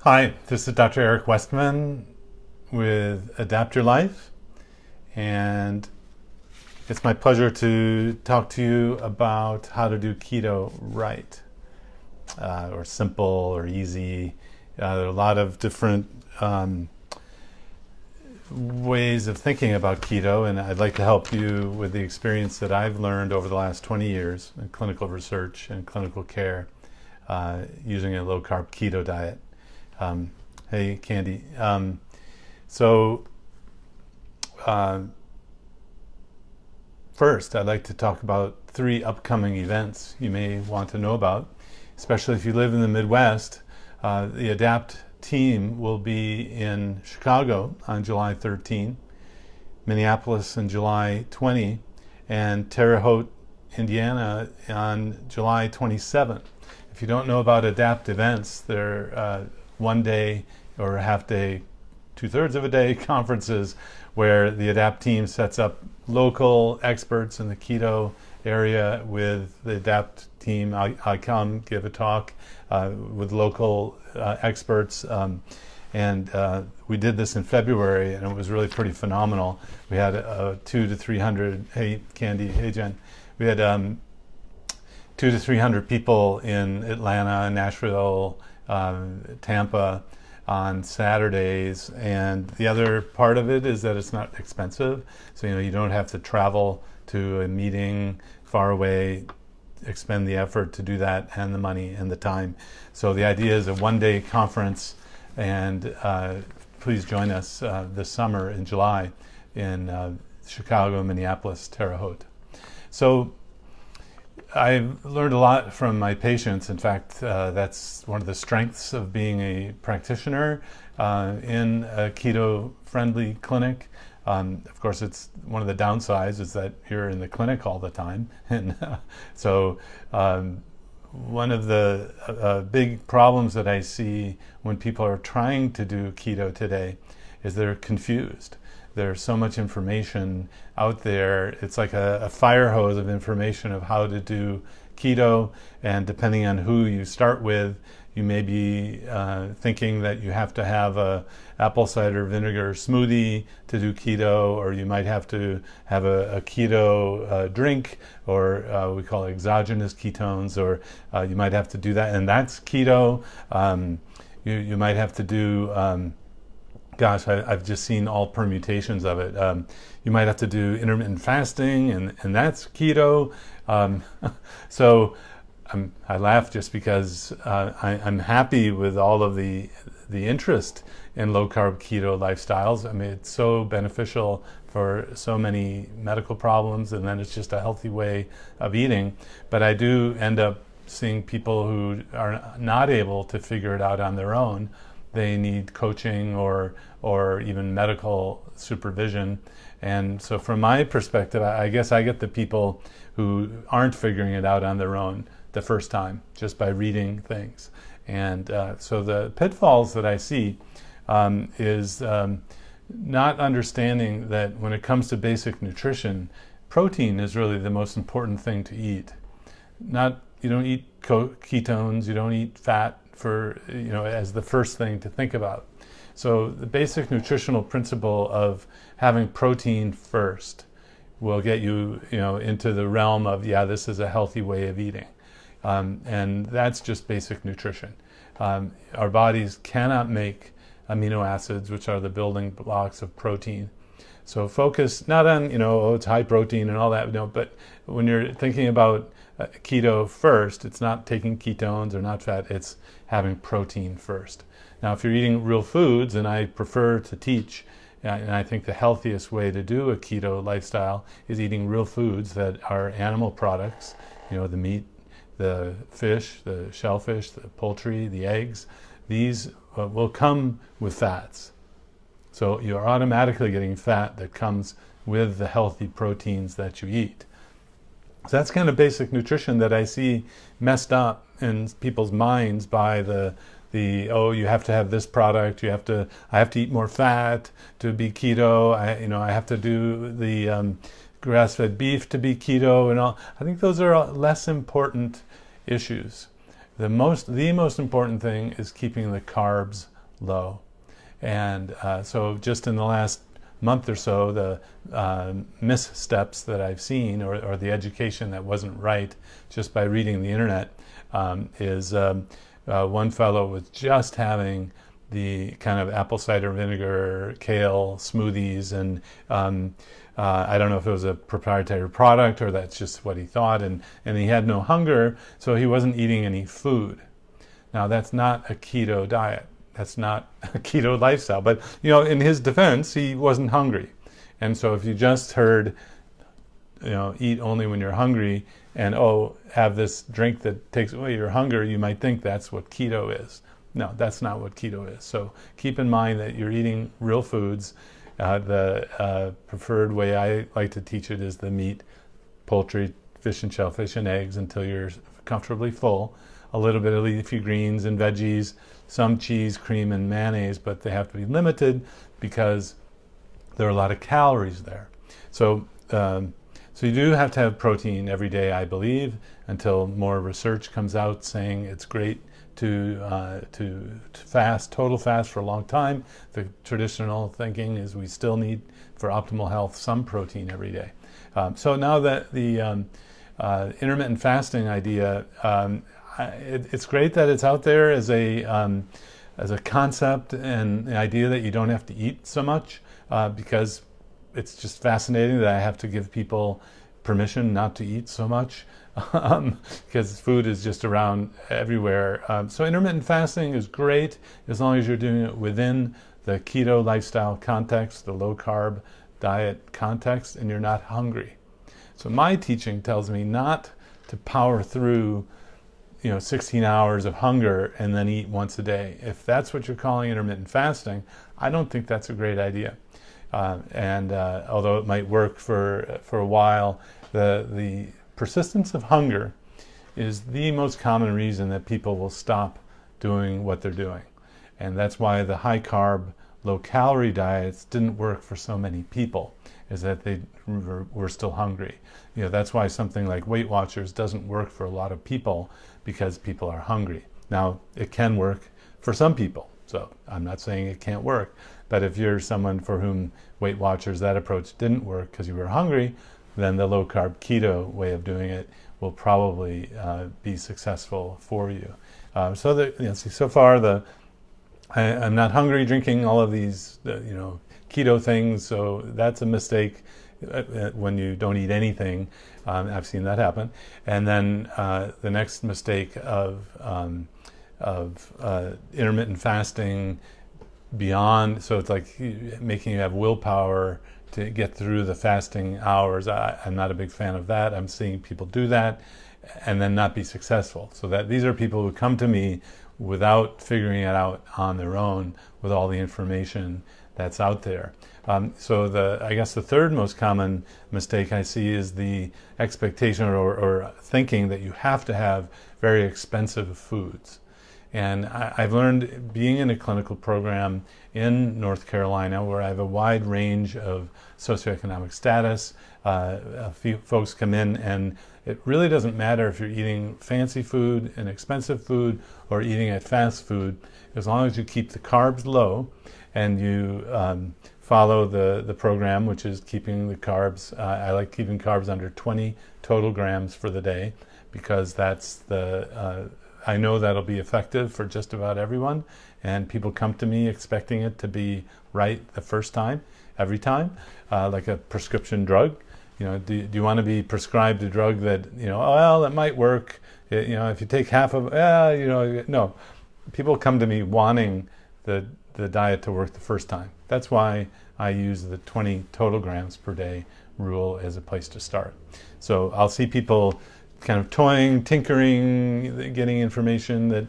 Hi, this is Dr. Eric Westman with Adapt Your Life, and it's my pleasure to talk to you about how to do keto right, or simple or easy. There are a lot of different ways of thinking about keto, and I'd like to help you with the experience that I've learned over the last 20 years in clinical research and clinical care using a low-carb keto diet. Hey, Candy. First, I'd like to talk about 3 upcoming events you may want to know about, especially if you live in the Midwest. The Adapt team will be in Chicago on July 13, Minneapolis on July 20, and Terre Haute, Indiana on July 27. If you don't know about Adapt events, they're one-day or half-day, 2/3 of a day conferences where the Adapt team sets up local experts in the keto area with the Adapt team. I come give a talk with local experts, and we did this in February, and it was really pretty phenomenal. We had 200 to 300. Hey, Candy. Hey, Jen. We had 200 to 300 people in Atlanta, Nashville, Tampa on Saturdays, and the other part of it is that it's not expensive, so you don't have to travel to a meeting far away, expend the effort to do that and the money and the time. So the idea is a one-day conference, and please join us this summer in July in Chicago, Minneapolis, Terre Haute. So I've learned a lot from my patients. In fact, that's one of the strengths of being a practitioner in a keto-friendly clinic. Of course, it's one of the downsides is that you're in the clinic all the time. And so one of the big problems that I see when people are trying to do keto today is they're confused. There's so much information out there. It's like a fire hose of information of how to do keto, and depending on who you start with, you may be thinking that you have to have a apple cider vinegar smoothie to do keto, or you might have to have a keto drink, or we call it exogenous ketones, or you might have to do that, and that's keto. You might have to do gosh, I've just seen all permutations of it. You might have to do intermittent fasting, and that's keto. So I laugh just because I'm happy with all of the interest in low-carb keto lifestyles. I mean, it's so beneficial for so many medical problems, and then it's just a healthy way of eating. But I do end up seeing people who are not able to figure it out on their own. They need coaching or even medical supervision. And so from my perspective, I guess I get the people who aren't figuring it out on their own the first time, just by reading things. And so the pitfalls that I see is not understanding that when it comes to basic nutrition, protein is really the most important thing to eat. You don't eat ketones, you don't eat fat as the first thing to think about. So the basic nutritional principle of having protein first will get you, into the realm of, this is a healthy way of eating. And that's just basic nutrition. Our bodies cannot make amino acids, which are the building blocks of protein. So focus not on, it's high protein and all that, but when you're thinking about keto first, it's not taking ketones or not fat, it's having protein first. Now, if you're eating real foods, and I prefer to teach, and I think the healthiest way to do a keto lifestyle is eating real foods that are animal products, the meat, the fish, the shellfish, the poultry, the eggs. These will come with fats. So you're automatically getting fat that comes with the healthy proteins that you eat. So that's kind of basic nutrition that I see messed up in people's minds by the you have to have this product, I have to eat more fat to be keto, I have to do the grass-fed beef to be keto and all. I think those are less important issues. The most important thing is keeping the carbs low. And so just in the last month or so, the missteps that I've seen, or the education that wasn't right just by reading the internet, is one fellow was just having the kind of apple cider vinegar, kale smoothies, and I don't know if it was a proprietary product or that's just what he thought, and he had no hunger, so he wasn't eating any food. Now that's not a keto diet. That's not a keto lifestyle. But in his defense, he wasn't hungry. And so if you just heard, eat only when you're hungry, and have this drink that takes away your hunger, you might think that's what keto is. No, that's not what keto is. So keep in mind that you're eating real foods. The preferred way I like to teach it is the meat, poultry, fish and shellfish, and eggs until you're comfortably full. A little bit of leafy greens and veggies, some cheese, cream, and mayonnaise, but they have to be limited because there are a lot of calories there. So you do have to have protein every day, I believe, until more research comes out saying it's great to fast, total fast for a long time. The traditional thinking is we still need, for optimal health, some protein every day. So now that the intermittent fasting idea, it's great that it's out there as a concept and the idea that you don't have to eat so much, because it's just fascinating that I have to give people permission not to eat so much, because food is just around everywhere. So intermittent fasting is great as long as you're doing it within the keto lifestyle context, the low carb diet context, and you're not hungry. So my teaching tells me not to power through 16 hours of hunger and then eat once a day. If that's what you're calling intermittent fasting, I don't think that's a great idea. Although it might work for a while, the persistence of hunger is the most common reason that people will stop doing what they're doing. And that's why the high carb, low calorie diets didn't work for so many people, is that they were still hungry. That's why something like Weight Watchers doesn't work for a lot of people, because people are hungry. Now, it can work for some people, so I'm not saying it can't work, but if you're someone for whom Weight Watchers, that approach didn't work because you were hungry, then the low carb keto way of doing it will probably be successful for you. So far I'm not hungry drinking all of these keto things, so that's a mistake when you don't eat anything. I've seen that happen. And then the next mistake of intermittent fasting beyond, so it's like making you have willpower to get through the fasting hours. I'm not a big fan of that. I'm seeing people do that and then not be successful. So that these are people who come to me without figuring it out on their own with all the information that's out there. So I guess the third most common mistake I see is the expectation or thinking that you have to have very expensive foods. And I've learned, being in a clinical program in North Carolina, where I have a wide range of socioeconomic status, a few folks come in, and it really doesn't matter if you're eating fancy food and expensive food or eating at fast food, as long as you keep the carbs low and you follow the program, which is keeping the carbs. I like keeping carbs under 20 total grams for the day, because that's I know that'll be effective for just about everyone, and people come to me expecting it to be right the first time, every time, like a prescription drug. Do you want to be prescribed a drug that, it might work, if you take half of, no. People come to me wanting the diet to work the first time. That's why I use the 20 total grams per day rule as a place to start. So I'll see people kind of toying, tinkering, getting information that,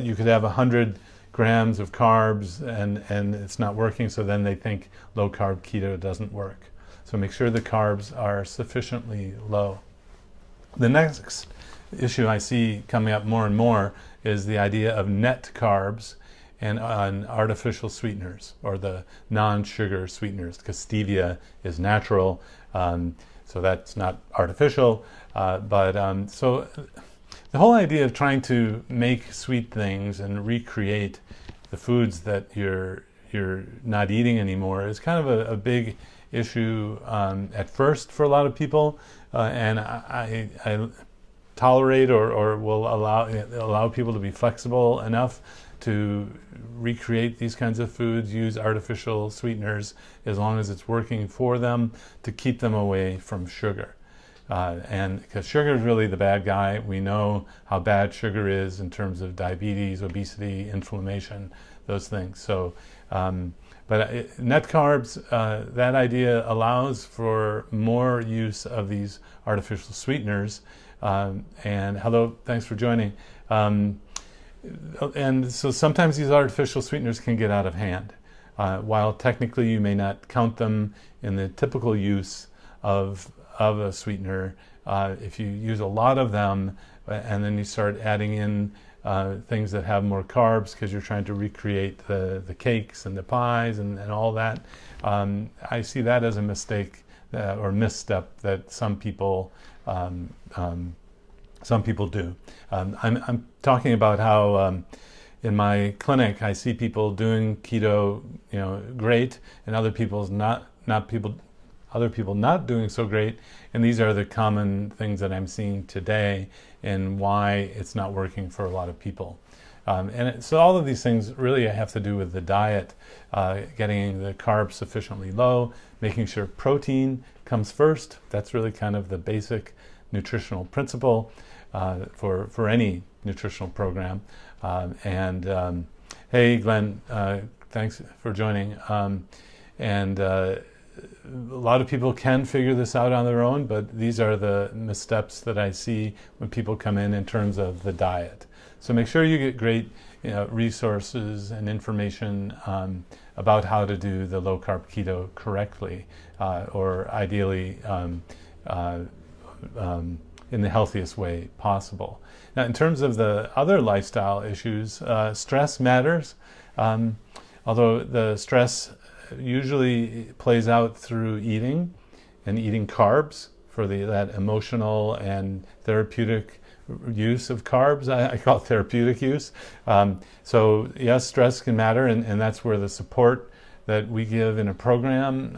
you could have 100 grams of carbs and it's not working, so then they think low carb keto doesn't work. So make sure the carbs are sufficiently low. The next issue I see coming up more and more is the idea of net carbs and on artificial sweeteners, or the non-sugar sweeteners, because stevia is natural, so that's not artificial. So the whole idea of trying to make sweet things and recreate the foods that you're not eating anymore is kind of a big issue at first for a lot of people, and I tolerate or will allow people to be flexible enough to recreate these kinds of foods, use artificial sweeteners as long as it's working for them, to keep them away from sugar. And because sugar is really the bad guy. We know how bad sugar is in terms of diabetes, obesity, inflammation, those things. So, but net carbs, that idea allows for more use of these artificial sweeteners. And hello, thanks for joining. And so sometimes these artificial sweeteners can get out of hand. While technically you may not count them in the typical use of a sweetener, if you use a lot of them and then you start adding in things that have more carbs because you're trying to recreate the cakes and the pies and all that, I see that as a mistake or misstep that some people do. I'm talking about how in my clinic I see people doing keto, great, and other people not doing so great, and these are the common things that I'm seeing today and why it's not working for a lot of people. So all of these things really have to do with the diet, getting the carbs sufficiently low, making sure protein comes first. That's really kind of the basic nutritional principle for any nutritional program. Hey, Glenn, thanks for joining. A lot of people can figure this out on their own, but these are the missteps that I see when people come in terms of the diet. So make sure you get great resources and information about how to do the low-carb keto correctly, or ideally in the healthiest way possible. Now, in terms of the other lifestyle issues, stress matters, although the stress usually plays out through eating and eating carbs for that emotional and therapeutic use of carbs. I call it therapeutic use. So yes, stress can matter, and that's where the support that we give in a program,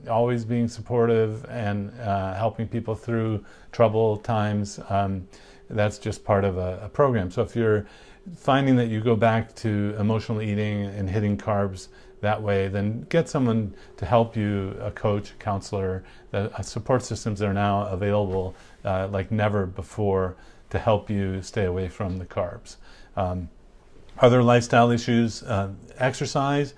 always being supportive and helping people through trouble times, that's just part of a program. So if you're finding that you go back to emotional eating and hitting carbs that way, then get someone to help you, a coach, a counselor. The support systems are now available like never before to help you stay away from the carbs. Other lifestyle issues, exercise.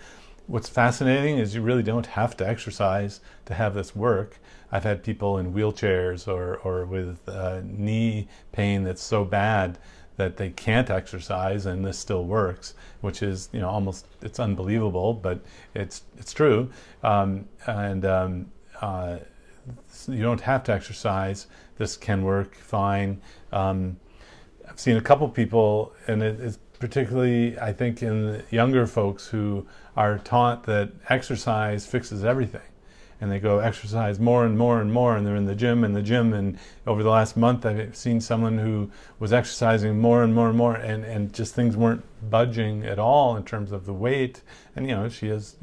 What's fascinating is you really don't have to exercise to have this work. I've had people in wheelchairs or with knee pain that's so bad that they can't exercise, and this still works, which is almost, it's unbelievable, but it's true. You don't have to exercise. This can work fine. I've seen a couple people, and it's particularly, I think, in the younger folks who are taught that exercise fixes everything. And they go exercise more and more and more, and they're in the gym, and over the last month I've seen someone who was exercising more and more and more, and just things weren't budging at all in terms of the weight. And she has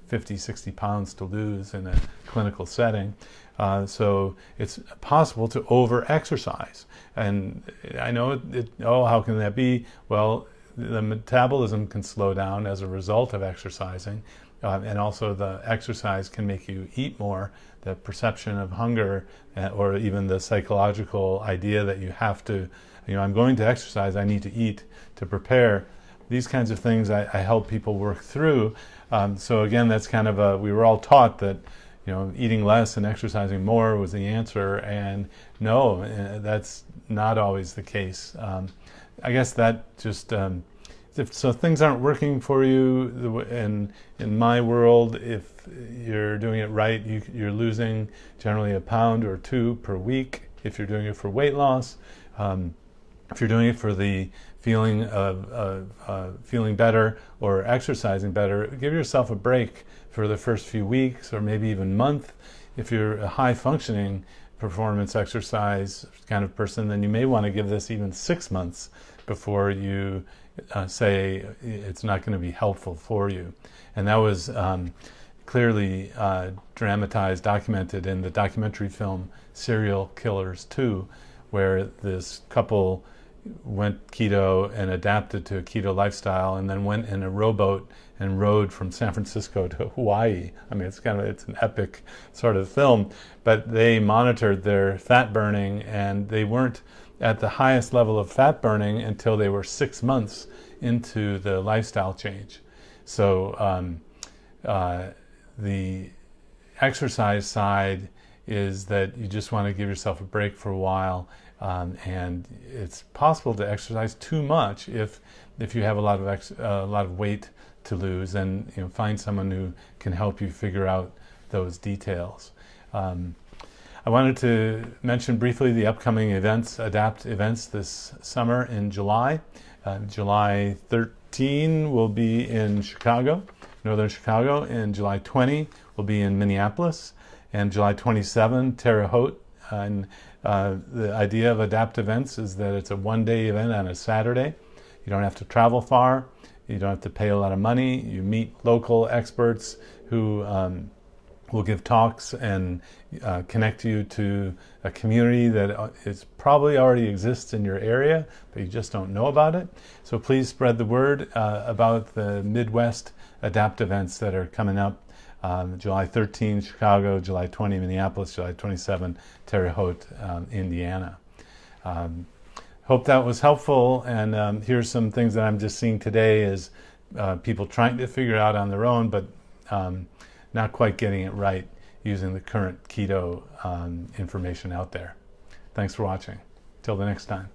50, 60 pounds to lose in a clinical setting. So it's possible to over-exercise. And I know, how can that be? Well, the metabolism can slow down as a result of exercising. And also the exercise can make you eat more. The perception of hunger, or even the psychological idea that you have to, I'm going to exercise, I need to eat to prepare. These kinds of things I help people work through. So again, that's kind of we were all taught that eating less and exercising more was the answer, and no, that's not always the case. I guess that just so things aren't working for you, and in my world, if you're doing it right, you're losing generally 1 pound or 2 per week if you're doing it for weight loss. If you're doing it for the feeling of feeling better or exercising better, give yourself a break for the first few weeks or maybe even month. If you're a high functioning performance exercise kind of person, then you may want to give this even 6 months before you say it's not going to be helpful for you. And that was clearly dramatized, documented in the documentary film Serial Killers 2, where this couple went keto and adapted to a keto lifestyle, and then went in a rowboat and rowed from San Francisco to Hawaii. I mean, it's an epic sort of film, but they monitored their fat burning, and they weren't at the highest level of fat burning until they were 6 months into the lifestyle change. So the exercise side is that you just want to give yourself a break for a while, and it's possible to exercise too much if you have a lot of weight to lose, and find someone who can help you figure out those details. I wanted to mention briefly the upcoming events, Adapt events this summer in July. July 13 will be in Chicago, northern Chicago, and July 20 will be in Minneapolis, and July 27, Terre Haute. And the idea of Adapt events is that it's a one-day event on a Saturday. You don't have to travel far. You don't have to pay a lot of money. You meet local experts who will give talks and connect you to a community that is probably already exists in your area, but you just don't know about it. So please spread the word about the Midwest Adapt events that are coming up. July 13, Chicago, July 20, Minneapolis, July 27, Terre Haute, Indiana. Hope that was helpful, and here's some things that I'm just seeing today is people trying to figure it out on their own, but not quite getting it right using the current keto information out there. Thanks for watching. Till the next time.